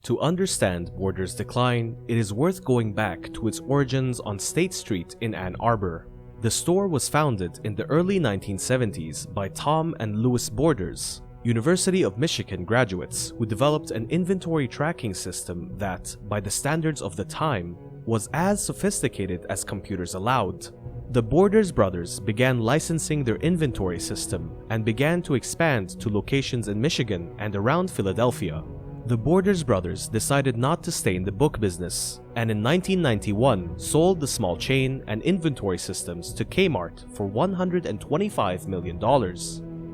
To understand Borders' decline, it is worth going back to its origins on State Street in Ann Arbor. The store was founded in the early 1970s by Tom and Louis Borders, University of Michigan graduates who developed an inventory tracking system that, by the standards of the time, was as sophisticated as computers allowed. The Borders brothers began licensing their inventory system and began to expand to locations in Michigan and around Philadelphia. The Borders brothers decided not to stay in the book business, and in 1991 sold the small chain and inventory systems to Kmart for $125 million.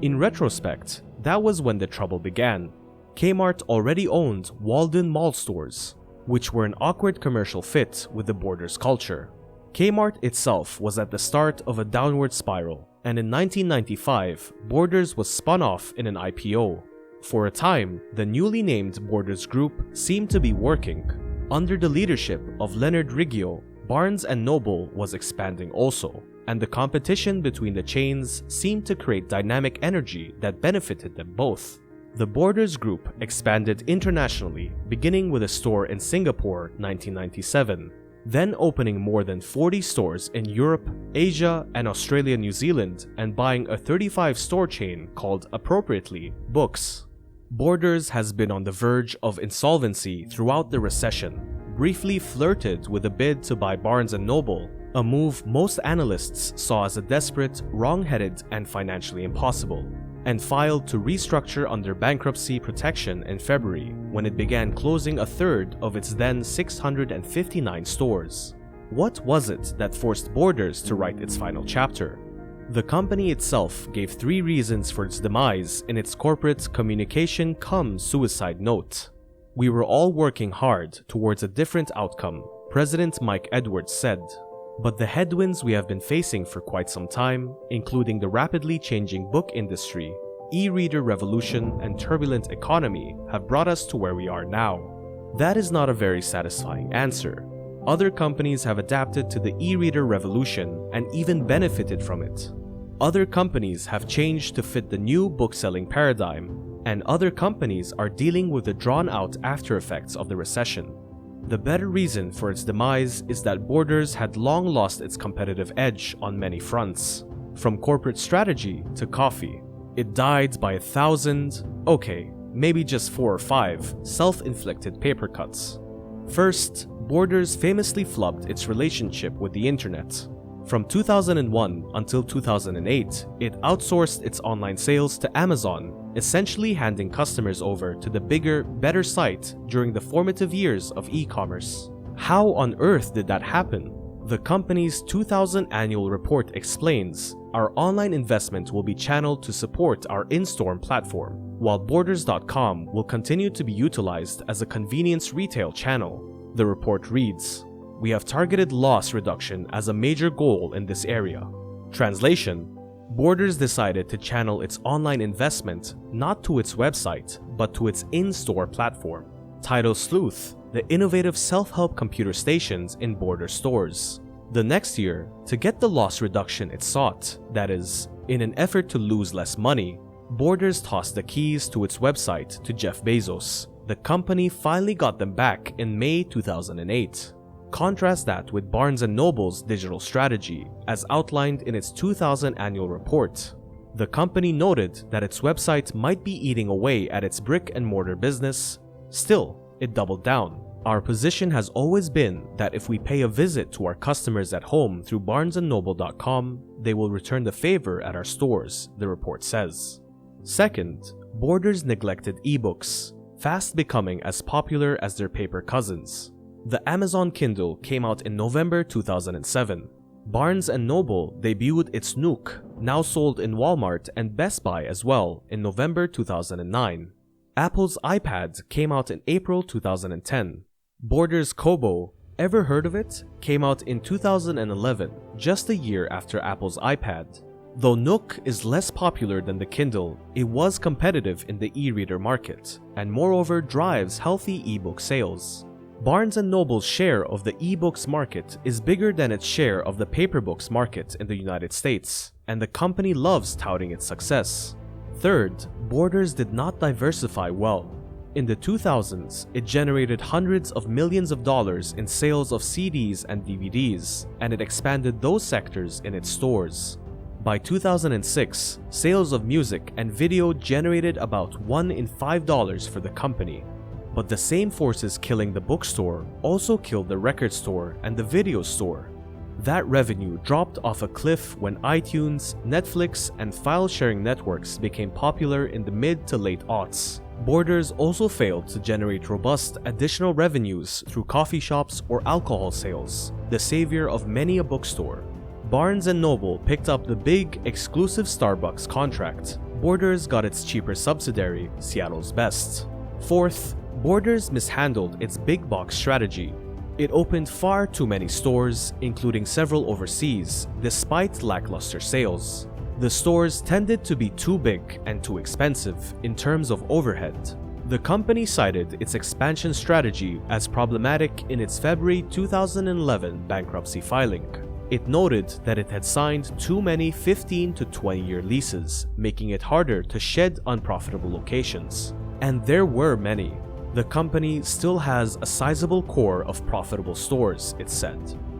In retrospect, that was when the trouble began. Kmart already owned Walden Mall stores, which were an awkward commercial fit with the Borders culture. Kmart itself was at the start of a downward spiral, and in 1995, Borders was spun off in an IPO. For a time, the newly named Borders Group seemed to be working. Under the leadership of Leonard Riggio, Barnes & Noble was expanding also, and the competition between the chains seemed to create dynamic energy that benefited them both. The Borders Group expanded internationally, beginning with a store in Singapore 1997, then opening more than 40 stores in Europe, Asia, and Australia, New Zealand, and buying a 35-store chain called, appropriately, Books. Borders has been on the verge of insolvency throughout the recession, briefly flirted with a bid to buy Barnes & Noble, a move most analysts saw as a desperate, wrong-headed, and financially impossible, and filed to restructure under bankruptcy protection in February when it began closing a third of its then 659 stores. What was it that forced Borders to write its final chapter? The company itself gave 3 reasons for its demise in its corporate communication cum suicide note. "We were all working hard towards a different outcome," President Mike Edwards said. But the headwinds we have been facing for quite some time, including the rapidly changing book industry, e-reader revolution, and turbulent economy, have brought us to where we are now. That is not a very satisfying answer. Other companies have adapted to the e-reader revolution and even benefited from it. Other companies have changed to fit the new book-selling paradigm, and other companies are dealing with the drawn-out after-effects of the recession. The better reason for its demise is that Borders had long lost its competitive edge on many fronts, from corporate strategy to coffee. It died by 1,000, okay, maybe just 4 or 5, self-inflicted paper cuts. First, Borders famously flubbed its relationship with the internet. From 2001 until 2008, it outsourced its online sales to Amazon, essentially handing customers over to the bigger, better site during the formative years of e-commerce. How on earth did that happen? The company's 2000 annual report explains, "Our online investment will be channeled to support our in-store platform, while Borders.com will continue to be utilized as a convenience retail channel." The report reads, "We have targeted loss reduction as a major goal in this area." Translation: Borders decided to channel its online investment not to its website, but to its in-store platform. Title Sleuth, the innovative self-help computer stations in Borders stores. The next year, to get the loss reduction it sought, that is, in an effort to lose less money, Borders tossed the keys to its website to Jeff Bezos. The company finally got them back in May 2008. Contrast that with Barnes & Noble's digital strategy, as outlined in its 2000 annual report. The company noted that its website might be eating away at its brick-and-mortar business. Still, it doubled down. "Our position has always been that if we pay a visit to our customers at home through barnesandnoble.com, they will return the favor at our stores," the report says. Second, Borders neglected ebooks, fast becoming as popular as their paper cousins. The Amazon Kindle came out in November 2007. Barnes & Noble debuted its Nook, now sold in Walmart and Best Buy as well, in November 2009. Apple's iPad came out in April 2010. Borders Kobo, ever heard of it? Came out in 2011, just a year after Apple's iPad. Though Nook is less popular than the Kindle, it was competitive in the e-reader market, and moreover drives healthy ebook sales. Barnes & Noble's share of the ebooks market is bigger than its share of the paper books market in the United States, and the company loves touting its success. Third, Borders did not diversify well. In the 2000s, it generated hundreds of millions of dollars in sales of CDs and DVDs, and it expanded those sectors in its stores. By 2006, sales of music and video generated about $1 in $5 for the company. But the same forces killing the bookstore also killed the record store and the video store. That revenue dropped off a cliff when iTunes, Netflix, and file-sharing networks became popular in the mid to late aughts. Borders also failed to generate robust additional revenues through coffee shops or alcohol sales, the savior of many a bookstore. Barnes & Noble picked up the big, exclusive Starbucks contract. Borders got its cheaper subsidiary, Seattle's Best. Fourth, Borders mishandled its big box strategy. It opened far too many stores, including several overseas, despite lackluster sales. The stores tended to be too big and too expensive in terms of overhead. The company cited its expansion strategy as problematic in its February 2011 bankruptcy filing. It noted that it had signed too many 15 to 20-year leases, making it harder to shed unprofitable locations. And there were many. The company still has a sizable core of profitable stores, it said.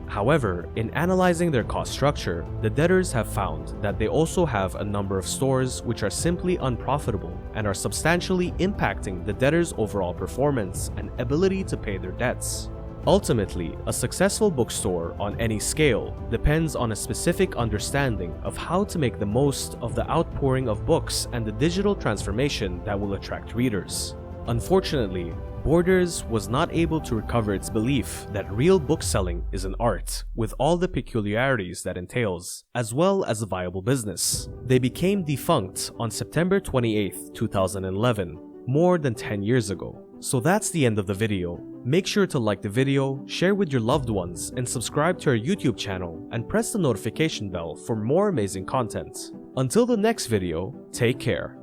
However, in analyzing their cost structure, the debtors have found that they also have a number of stores which are simply unprofitable and are substantially impacting the debtors' overall performance and ability to pay their debts. Ultimately, a successful bookstore on any scale depends on a specific understanding of how to make the most of the outpouring of books and the digital transformation that will attract readers. Unfortunately, Borders was not able to recover its belief that real bookselling is an art, with all the peculiarities that entails, as well as a viable business. They became defunct on September 28, 2011, more than 10 years ago. So that's the end of the video. Make sure to like the video, share with your loved ones, and subscribe to our YouTube channel, and press the notification bell for more amazing content. Until the next video, take care.